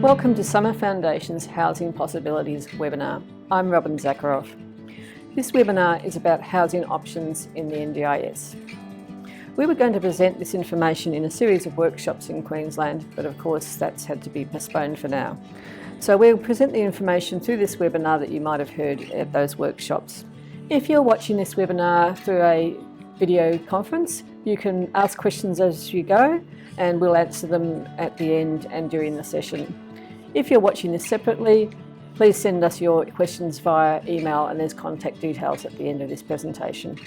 Welcome to Summer Foundation's Housing Possibilities webinar. I'm Robin Zakharov. This webinar is about housing options in the NDIS. We were going to present this information in a series of workshops in Queensland, but of course that's had to be postponed for now. So we'll present the information through this webinar that you might have heard at those workshops. If you're watching this webinar through a video conference, you can ask questions as you go and we'll answer them at the end and during the session. If you're watching this separately, please send us your questions via email and there's contact details at the end of this presentation.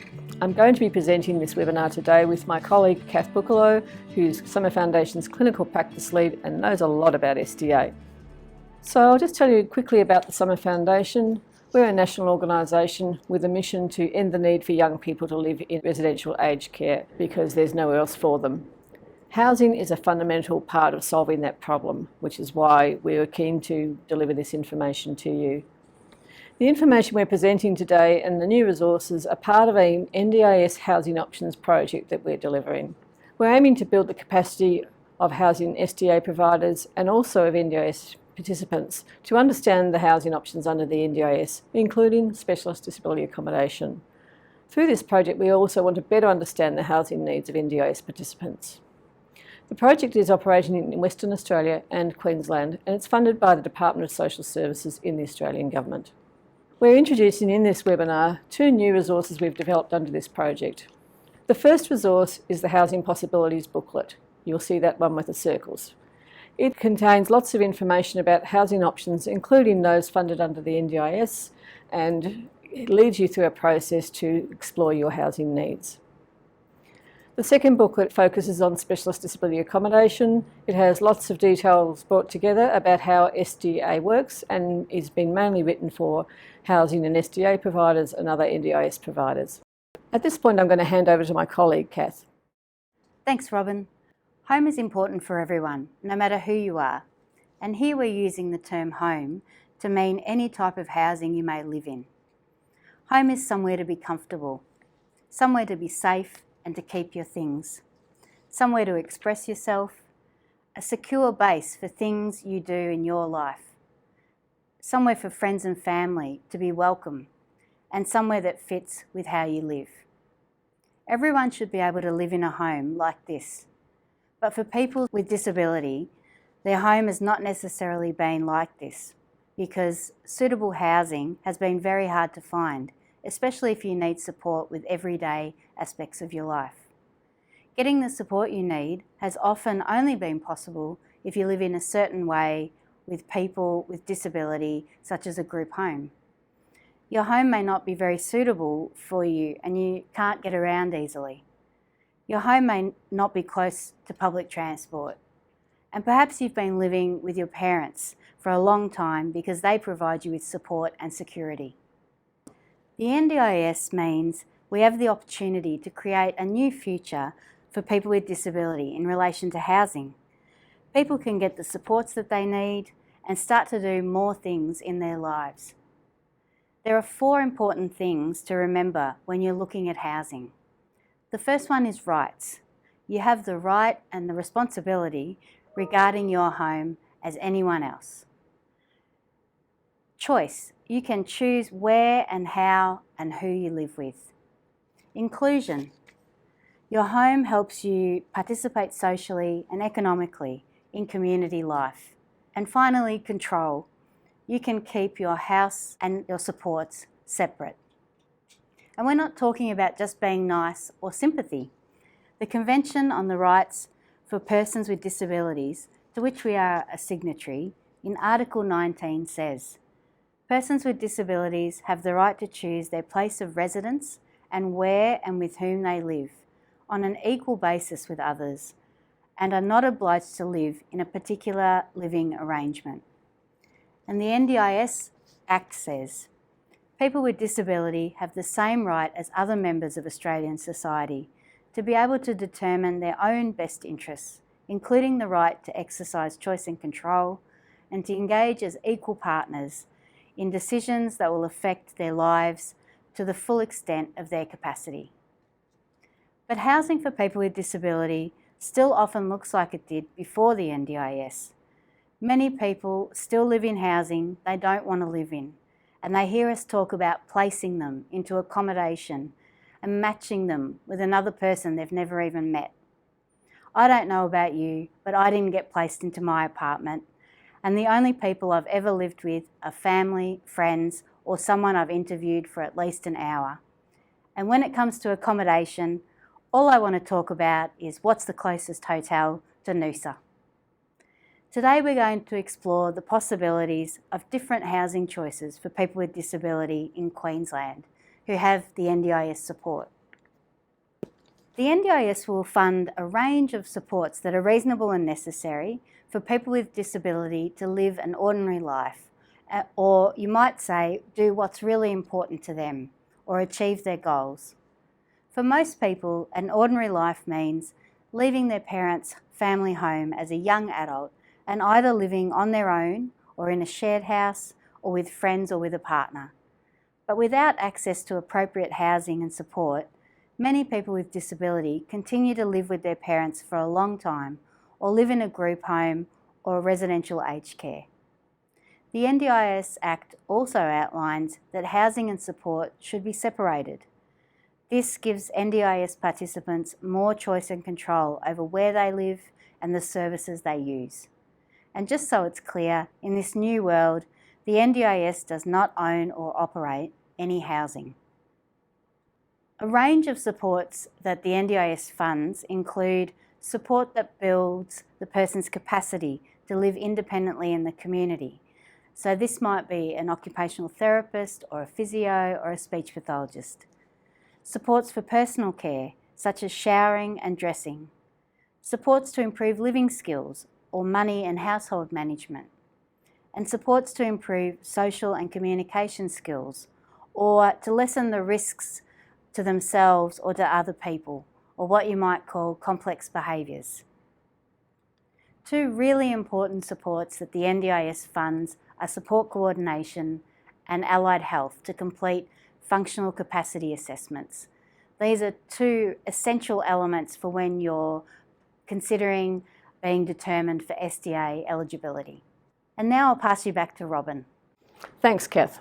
I'm going to be presenting this webinar today with my colleague Kath Buccolo, who's Summer Foundation's clinical practice lead and knows a lot about SDA. So I'll just tell you quickly about the Summer Foundation. We're a national organisation with a mission to end the need for young people to live in residential aged care because there's nowhere else for them. Housing is a fundamental part of solving that problem, which is why we were keen to deliver this information to you. The information we're presenting today and the new resources are part of an NDIS housing options project that we're delivering. We're aiming to build the capacity of housing SDA providers and also of NDIS participants to understand the housing options under the NDIS, including specialist disability accommodation. Through this project, we also want to better understand the housing needs of NDIS participants. The project is operating in Western Australia and Queensland, and it's funded by the Department of Social Services in the Australian Government. We're introducing in this webinar two new resources we've developed under this project. The first resource is the Housing Possibilities booklet. You'll see that one with the circles. It contains lots of information about housing options, including those funded under the NDIS, and it leads you through a process to explore your housing needs. The second booklet focuses on specialist disability accommodation. It has lots of details brought together about how SDA works and is been mainly written for housing and SDA providers and other NDIS providers. At this point, I'm going to hand over to my colleague, Kath. Thanks, Robin. Home is important for everyone, no matter who you are. And here we're using the term home to mean any type of housing you may live in. Home is somewhere to be comfortable, somewhere to be safe and to keep your things, somewhere to express yourself, a secure base for things you do in your life, somewhere for friends and family to be welcome, and somewhere that fits with how you live. Everyone should be able to live in a home like this. But for people with disability, their home has not necessarily been like this because suitable housing has been very hard to find, especially if you need support with everyday aspects of your life. Getting the support you need has often only been possible if you live in a certain way with people with disability, such as a group home. Your home may not be very suitable for you and you can't get around easily. Your home may not be close to public transport. And perhaps you've been living with your parents for a long time because they provide you with support and security. The NDIS means we have the opportunity to create a new future for people with disability in relation to housing. People can get the supports that they need and start to do more things in their lives. There are 4 important things to remember when you're looking at housing. The first one is rights. You have the right and the responsibility regarding your home as anyone else. Choice. You can choose where and how and who you live with. Inclusion. Your home helps you participate socially and economically in community life. And finally, control. You can keep your house and your supports separate. And we're not talking about just being nice or sympathy. The Convention on the Rights for Persons with Disabilities, to which we are a signatory, in Article 19 says, persons with disabilities have the right to choose their place of residence and where and with whom they live on an equal basis with others and are not obliged to live in a particular living arrangement. And the NDIS Act says, people with disability have the same right as other members of Australian society to be able to determine their own best interests, including the right to exercise choice and control and to engage as equal partners in decisions that will affect their lives to the full extent of their capacity. But housing for people with disability still often looks like it did before the NDIS. Many people still live in housing they don't want to live in, and they hear us talk about placing them into accommodation and matching them with another person they've never even met. I don't know about you, but I didn't get placed into my apartment, and the only people I've ever lived with are family, friends, or someone I've interviewed for at least an hour. And when it comes to accommodation, all I want to talk about is what's the closest hotel to Noosa. Today we're going to explore the possibilities of different housing choices for people with disability in Queensland who have the NDIS support. The NDIS will fund a range of supports that are reasonable and necessary for people with disability to live an ordinary life, or you might say, do what's really important to them, or achieve their goals. For most people, an ordinary life means leaving their parents' family home as a young adult and either living on their own or in a shared house or with friends or with a partner. But without access to appropriate housing and support, many people with disability continue to live with their parents for a long time or live in a group home or residential aged care. The NDIS Act also outlines that housing and support should be separated. This gives NDIS participants more choice and control over where they live and the services they use. And just so it's clear, in this new world, the NDIS does not own or operate any housing. A range of supports that the NDIS funds include support that builds the person's capacity to live independently in the community. So this might be an occupational therapist or a physio or a speech pathologist. Supports for personal care, such as showering and dressing. Supports to improve living skills or money and household management. And supports to improve social and communication skills or to lessen the risks to themselves or to other people, or what you might call complex behaviours. Two really important supports that the NDIS funds are support coordination and allied health to complete functional capacity assessments. These are two essential elements for when you're considering being determined for SDA eligibility. And now I'll pass you back to Robin. Thanks, Kath.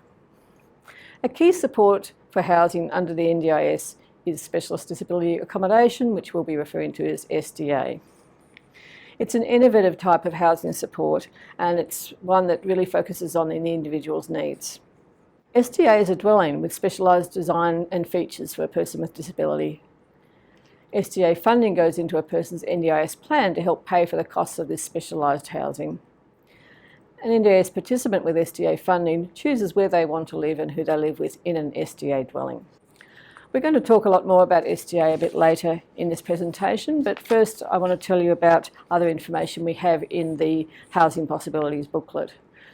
A key support for housing under the NDIS is specialist disability accommodation, which we'll be referring to as SDA. It's an innovative type of housing support, and it's one that really focuses on the individual's needs. SDA is a dwelling with specialised design and features for a person with disability. SDA funding goes into a person's NDIS plan to help pay for the costs of this specialised housing. An NDIS participant with SDA funding chooses where they want to live and who they live with in an SDA dwelling. We're going to talk a lot more about SDA a bit later in this presentation, but first I want to tell you about other information we have in the Housing Possibilities booklet.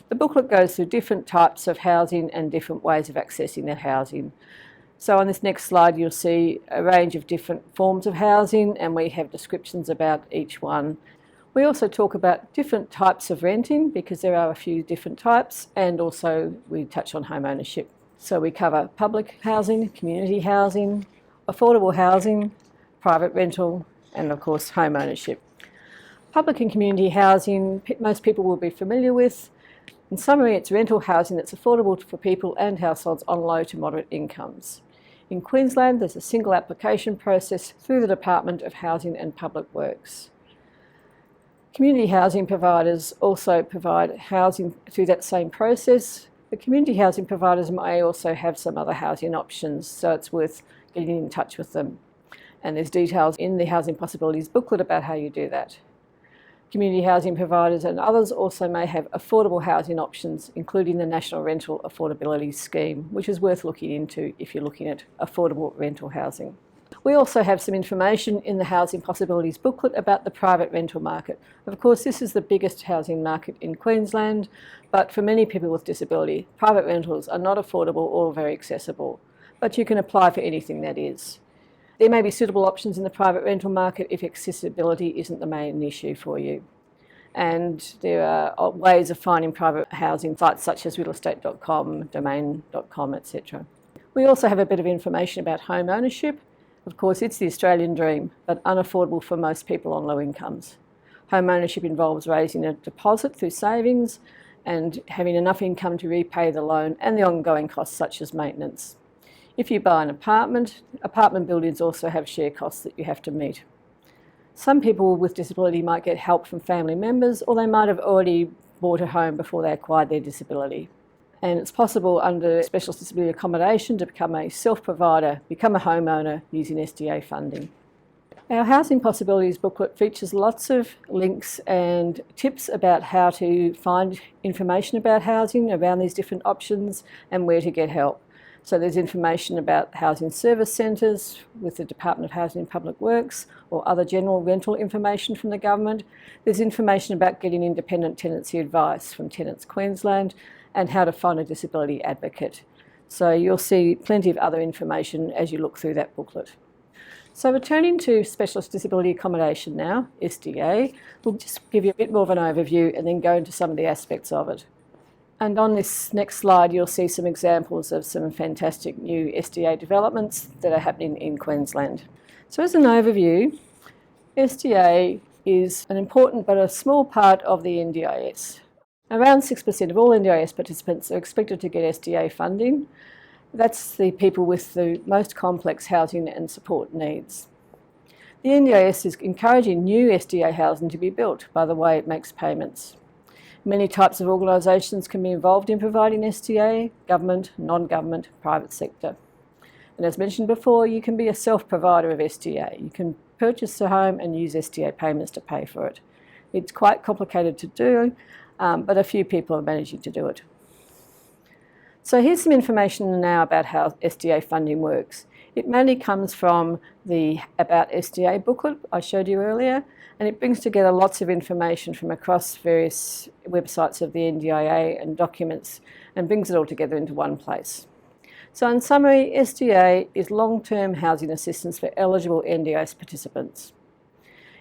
The booklet goes through different types of housing and different ways of accessing that housing. So on this next slide you'll see a range of different forms of housing, and we have descriptions about each one. We also talk about different types of renting because there are a few different types, and also we touch on home ownership. So we cover public housing, community housing, affordable housing, private rental, and of course home ownership. Public and community housing, most people will be familiar with. In summary, it's rental housing that's affordable for people and households on low to moderate incomes. In Queensland, there's a single application process through the Department of Housing and Public Works. Community housing providers also provide housing through that same process. The community housing providers may also have some other housing options, so it's worth getting in touch with them. And there's details in the Housing Possibilities booklet about how you do that. Community housing providers and others also may have affordable housing options, including the National Rental Affordability Scheme, which is worth looking into if you're looking at affordable rental housing. We also have some information in the Housing Possibilities booklet about the private rental market. Of course, this is the biggest housing market in Queensland, but for many people with disability, private rentals are not affordable or very accessible, but you can apply for anything that is. There may be suitable options in the private rental market if accessibility isn't the main issue for you. And there are ways of finding private housing sites such as realestate.com, domain.com, etc. We also have a bit of information about home ownership. Of course, it's the Australian dream, but unaffordable for most people on low incomes. Home ownership involves raising a deposit through savings and having enough income to repay the loan and the ongoing costs such as maintenance. If you buy an apartment buildings also have share costs that you have to meet. Some people with disability might get help from family members, or they might have already bought a home before they acquired their disability. And it's possible under specialist disability accommodation to become a self-provider, become a homeowner using SDA funding. Our Housing Possibilities booklet features lots of links and tips about how to find information about housing, around these different options and where to get help. So there's information about housing service centres with the Department of Housing and Public Works or other general rental information from the government. There's information about getting independent tenancy advice from Tenants Queensland and how to find a disability advocate. So you'll see plenty of other information as you look through that booklet. So returning to specialist disability accommodation now, SDA, we'll just give you a bit more of an overview and then go into some of the aspects of it. And on this next slide, you'll see some examples of some fantastic new SDA developments that are happening in Queensland. So as an overview, SDA is an important but a small part of the NDIS. Around 6% of all NDIS participants are expected to get SDA funding. That's the people with the most complex housing and support needs. The NDIS is encouraging new SDA housing to be built by the way it makes payments. Many types of organisations can be involved in providing SDA, government, non-government, private sector. And as mentioned before, you can be a self-provider of SDA. You can purchase a home and use SDA payments to pay for it. It's quite complicated to do, but a few people are managing to do it. So here's some information now about how SDA funding works. It mainly comes from the About SDA booklet I showed you earlier, and it brings together lots of information from across various websites of the NDIA and documents and brings it all together into one place. So in summary, SDA is long-term housing assistance for eligible NDIS participants.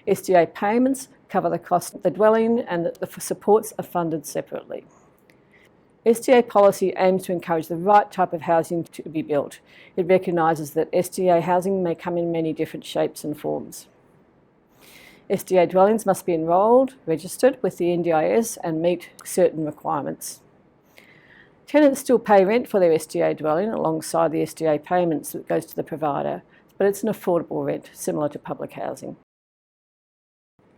SDA payments cover the cost of the dwelling and the supports are funded separately. SDA policy aims to encourage the right type of housing to be built. It recognises that SDA housing may come in many different shapes and forms. SDA dwellings must be enrolled, registered with the NDIS and meet certain requirements. Tenants still pay rent for their SDA dwelling alongside the SDA payments that goes to the provider, but it's an affordable rent, similar to public housing.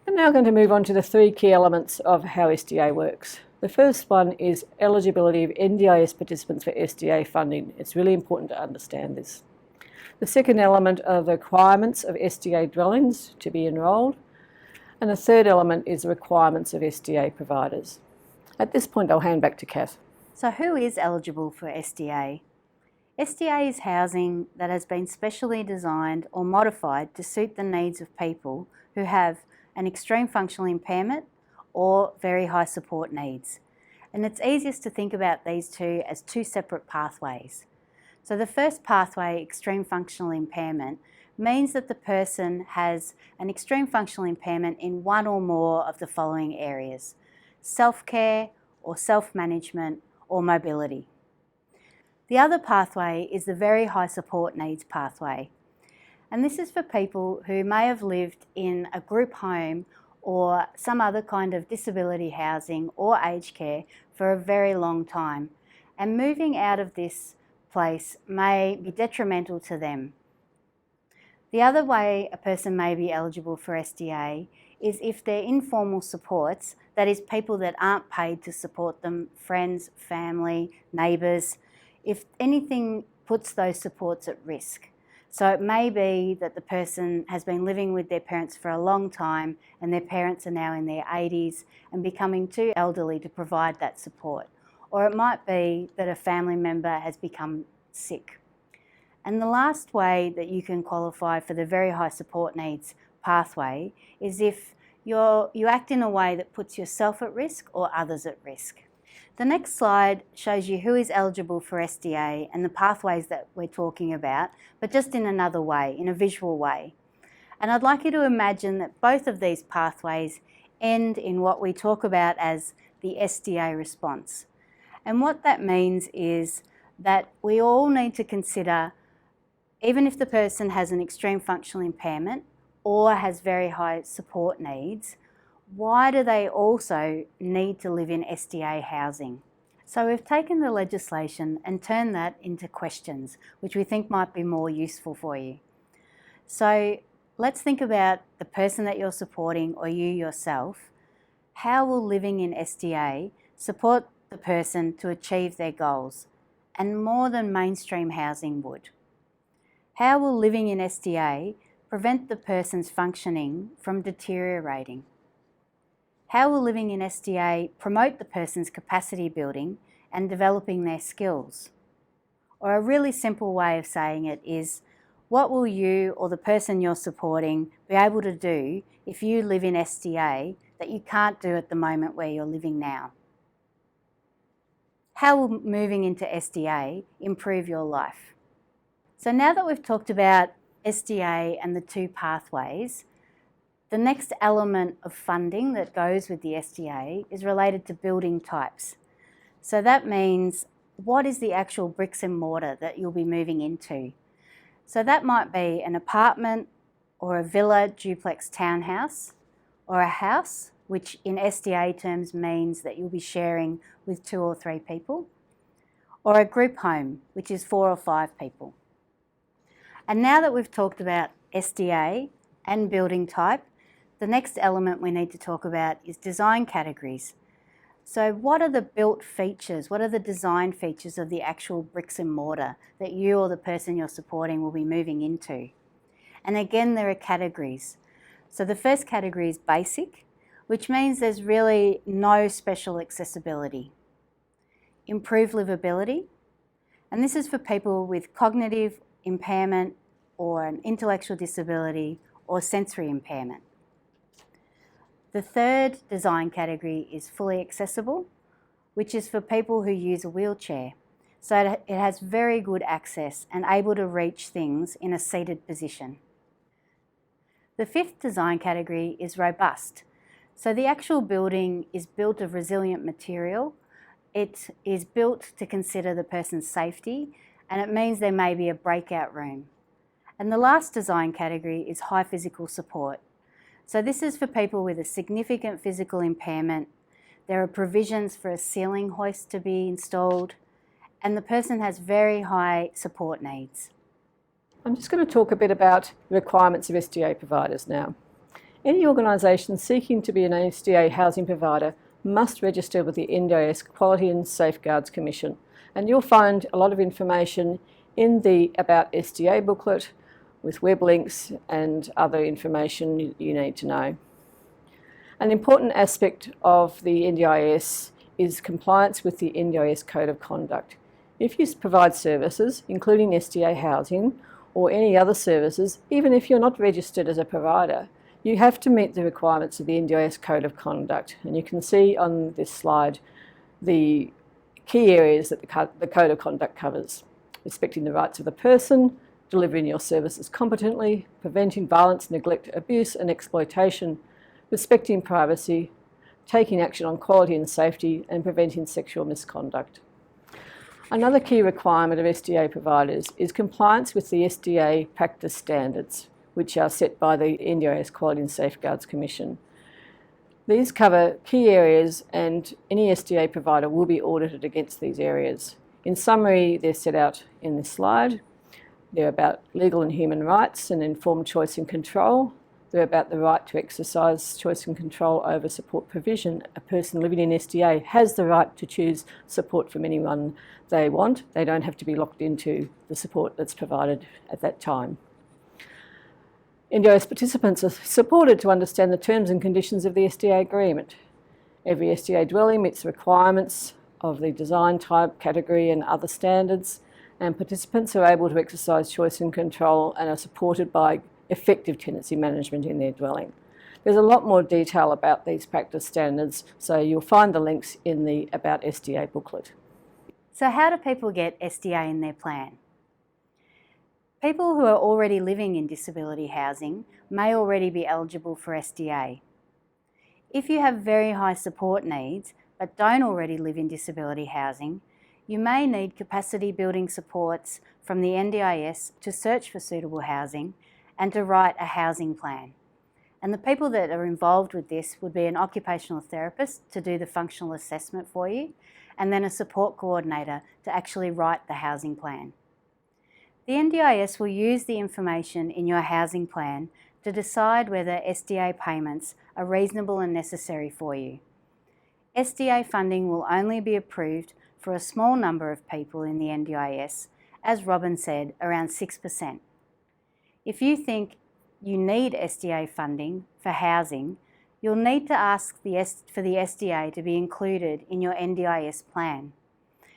I'm now going to move on to the three key elements of how SDA works. The first one is eligibility of NDIS participants for SDA funding. It's really important to understand this. The second element are the requirements of SDA dwellings to be enrolled. And the third element is the requirements of SDA providers. At this point, I'll hand back to Kath. So who is eligible for SDA? SDA is housing that has been specially designed or modified to suit the needs of people who have an extreme functional impairment or very high support needs. And it's easiest to think about these two as two separate pathways. So the first pathway, extreme functional impairment, means that the person has an extreme functional impairment in one or more of the following areas: self-care or self-management or mobility. The other pathway is the very high support needs pathway. And this is for people who may have lived in a group home or some other kind of disability housing or aged care for a very long time. And moving out of this place may be detrimental to them. The other way a person may be eligible for SDA is if they're informal supports, that is people that aren't paid to support them, friends, family, neighbours, if anything puts those supports at risk. So it may be that the person has been living with their parents for a long time and their parents are now in their 80s and becoming too elderly to provide that support. Or it might be that a family member has become sick. And the last way that you can qualify for the very high support needs pathway is if you act in a way that puts yourself at risk or others at risk. The next slide shows you who is eligible for SDA and the pathways that we're talking about, but just in another way, in a visual way. And I'd like you to imagine that both of these pathways end in what we talk about as the SDA response. And what that means is that we all need to consider, even if the person has an extreme functional impairment or has very high support needs, why do they also need to live in SDA housing? So we've taken the legislation and turned that into questions, which we think might be more useful for you. So let's think about the person that you're supporting or you yourself. How will living in SDA support the person to achieve their goals, and more than mainstream housing would? How will living in SDA prevent the person's functioning from deteriorating? How will living in SDA promote the person's capacity building and developing their skills? Or a really simple way of saying it is, what will you or the person you're supporting be able to do if you live in SDA that you can't do at the moment where you're living now? How will moving into SDA improve your life? So now that we've talked about SDA and the two pathways, the next element of funding that goes with the SDA is related to building types. So that means, what is the actual bricks and mortar that you'll be moving into? So that might be an apartment or a villa duplex townhouse, or a house, which in SDA terms means that you'll be sharing with 2 or 3 people, or a group home, which is 4 or 5 people. And now that we've talked about SDA and building type, the next element we need to talk about is design categories. So what are the built features, what are the design features of the actual bricks and mortar that you or the person you're supporting will be moving into? And again, there are categories. So the first category is basic, which means there's really no special accessibility. Improved livability, and this is for people with cognitive impairment or an intellectual disability or sensory impairment. The third design category is fully accessible, which is for people who use a wheelchair. So it has very good access and able to reach things in a seated position. The fifth design category is robust. So the actual building is built of resilient material. It is built to consider the person's safety, and it means there may be a breakout room. And the last design category is high physical support. So this is for people with a significant physical impairment. There are provisions for a ceiling hoist to be installed, and the person has very high support needs. I'm just going to talk a bit about the requirements of SDA providers now. Any organisation seeking to be an SDA housing provider must register with the NDIS Quality and Safeguards Commission, and you'll find a lot of information in the About SDA booklet with web links and other information you need to know. An important aspect of the NDIS is compliance with the NDIS Code of Conduct. If you provide services, including SDA housing or any other services, even if you're not registered as a provider, you have to meet the requirements of the NDIS Code of Conduct. And you can see on this slide the key areas that the Code of Conduct covers: respecting the rights of the person, delivering your services competently, preventing violence, neglect, abuse and exploitation, respecting privacy, taking action on quality and safety, and preventing sexual misconduct. Another key requirement of SDA providers is compliance with the SDA practice standards, which are set by the NDIS Quality and Safeguards Commission. These cover key areas, and any SDA provider will be audited against these areas. In summary, they're set out in this slide. They're about legal and human rights and informed choice and control. They're about the right to exercise choice and control over support provision. A person living in SDA has the right to choose support from anyone they want. They don't have to be locked into the support that's provided at that time. NDIS participants are supported to understand the terms and conditions of the SDA agreement. Every SDA dwelling meets the requirements of the design type, category and other standards, and participants are able to exercise choice and control and are supported by effective tenancy management in their dwelling. There's a lot more detail about these practice standards, so you'll find the links in the About SDA booklet. So how do people get SDA in their plan? People who are already living in disability housing may already be eligible for SDA. If you have very high support needs but don't already live in disability housing, you may need capacity building supports from the NDIS to search for suitable housing and to write a housing plan. And the people that are involved with this would be an occupational therapist to do the functional assessment for you, and then a support coordinator to actually write the housing plan. The NDIS will use the information in your housing plan to decide whether SDA payments are reasonable and necessary for you. SDA funding will only be approved for a small number of people in the NDIS, as Robin said, around 6%. If you think you need SDA funding for housing, you'll need to ask for the SDA to be included in your NDIS plan.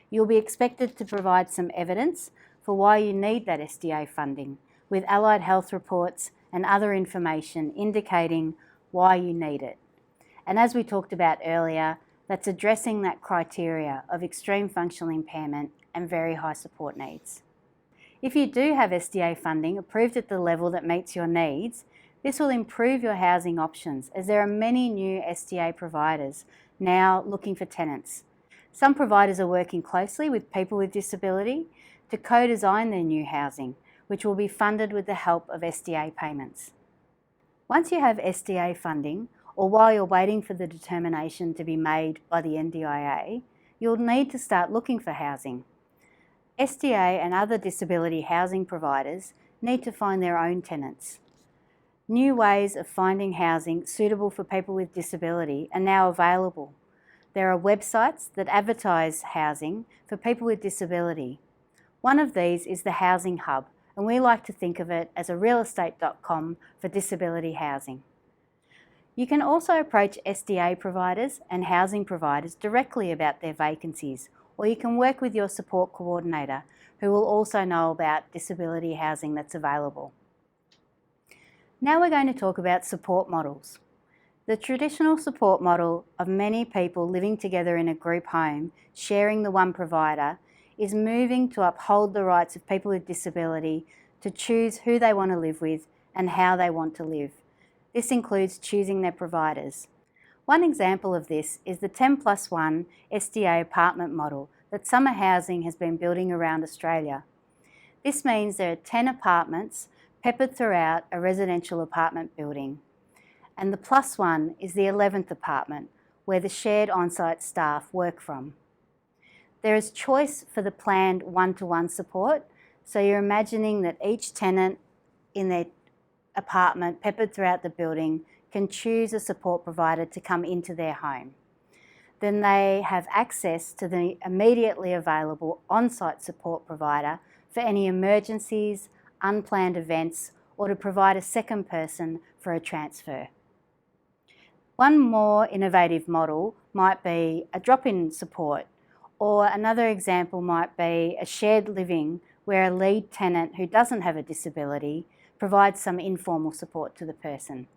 You'll be expected to provide some evidence for why you need that SDA funding, with allied health reports and other information indicating why you need it. And as we talked about earlier, that's addressing that criteria of extreme functional impairment and very high support needs. If you do have SDA funding approved at the level that meets your needs, this will improve your housing options, as there are many new SDA providers now looking for tenants. Some providers are working closely with people with disability to co-design their new housing, which will be funded with the help of SDA payments. Once you have SDA funding, or while you're waiting for the determination to be made by the NDIA, you'll need to start looking for housing. SDA and other disability housing providers need to find their own tenants. New ways of finding housing suitable for people with disability are now available. There are websites that advertise housing for people with disability. One of these is the Housing Hub, and we like to think of it as a realestate.com for disability housing. You can also approach SDA providers and housing providers directly about their vacancies, or you can work with your support coordinator, who will also know about disability housing that's available. Now we're going to talk about support models. The traditional support model of many people living together in a group home, sharing the one provider, is moving to uphold the rights of people with disability to choose who they want to live with and how they want to live. This includes choosing their providers. One example of this is the 10+1 SDA apartment model that Summer Housing has been building around Australia. This means there are 10 apartments peppered throughout a residential apartment building. And the +1 is the 11th apartment, where the shared on-site staff work from. There is choice for the planned one-to-one support, so you're imagining that each tenant in their apartment peppered throughout the building can choose a support provider to come into their home. Then they have access to the immediately available on-site support provider for any emergencies, unplanned events, or to provide a second person for a transfer. One more innovative model might be a drop-in support, or another example might be a shared living where a lead tenant who doesn't have a disability provides some informal support to the person.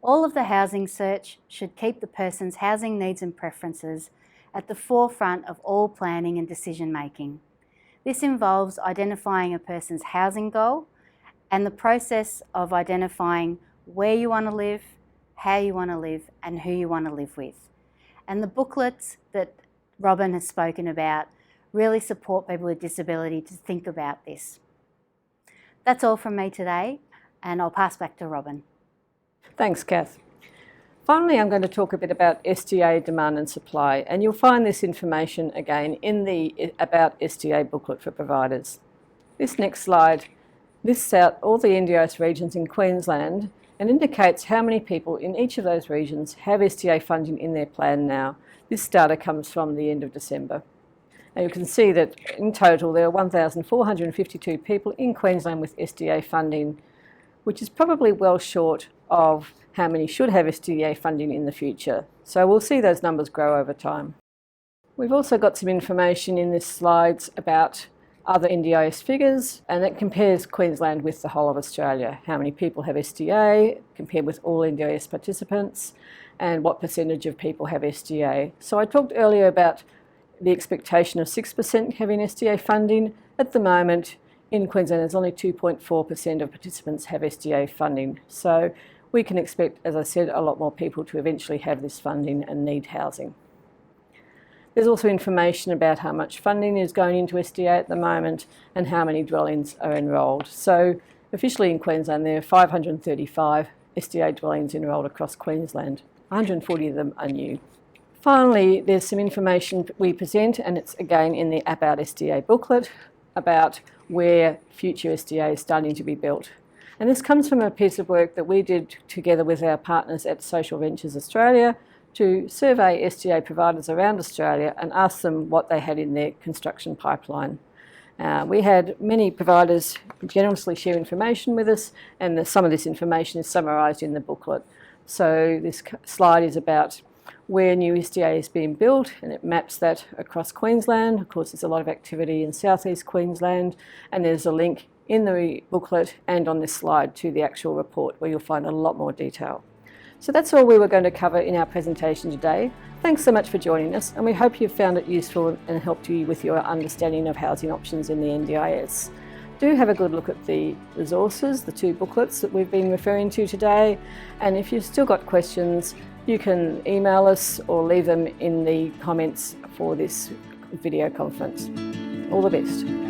All of the housing search should keep the person's housing needs and preferences at the forefront of all planning and decision making. This involves identifying a person's housing goal and the process of identifying where you want to live, how you want to live, and who you want to live with. And the booklets that Robin has spoken about really support people with disability to think about this. That's all from me today, and I'll pass back to Robin. Thanks, Kath. Finally, I'm going to talk a bit about SDA demand and supply, and you'll find this information again in the About SDA booklet for providers. This next slide lists out all the NDIS regions in Queensland and indicates how many people in each of those regions have SDA funding in their plan now. This data comes from the end of December. And you can see that in total there are 1,452 people in Queensland with SDA funding, which is probably well short of how many should have SDA funding in the future. So we'll see those numbers grow over time. We've also got some information in this slides about other NDIS figures, and it compares Queensland with the whole of Australia. How many people have SDA compared with all NDIS participants, and what percentage of people have SDA. So I talked earlier about the expectation of 6% having SDA funding. At the moment in Queensland there's only 2.4% of participants have SDA funding. So we can expect, as I said, a lot more people to eventually have this funding and need housing. There's also information about how much funding is going into SDA at the moment and how many dwellings are enrolled. So officially in Queensland there are 535 SDA dwellings enrolled across Queensland. 140 of them are new. Finally, there's some information we present, and it's again in the About SDA booklet, about where future SDA is starting to be built. And this comes from a piece of work that we did together with our partners at Social Ventures Australia to survey SDA providers around Australia and ask them what they had in their construction pipeline. We had many providers generously share information with us, and some of this information is summarised in the booklet. So this slide is about where new SDA is being built, and it maps that across Queensland. Of course, there's a lot of activity in southeast Queensland, and there's a link in the booklet and on this slide to the actual report where you'll find a lot more detail. So that's all we were going to cover in our presentation today. Thanks so much for joining us, and we hope you've found it useful and helped you with your understanding of housing options in the NDIS. Do have a good look at the resources, the 2 booklets that we've been referring to today, and if you've still got questions, you can email us or leave them in the comments for this video conference. All the best.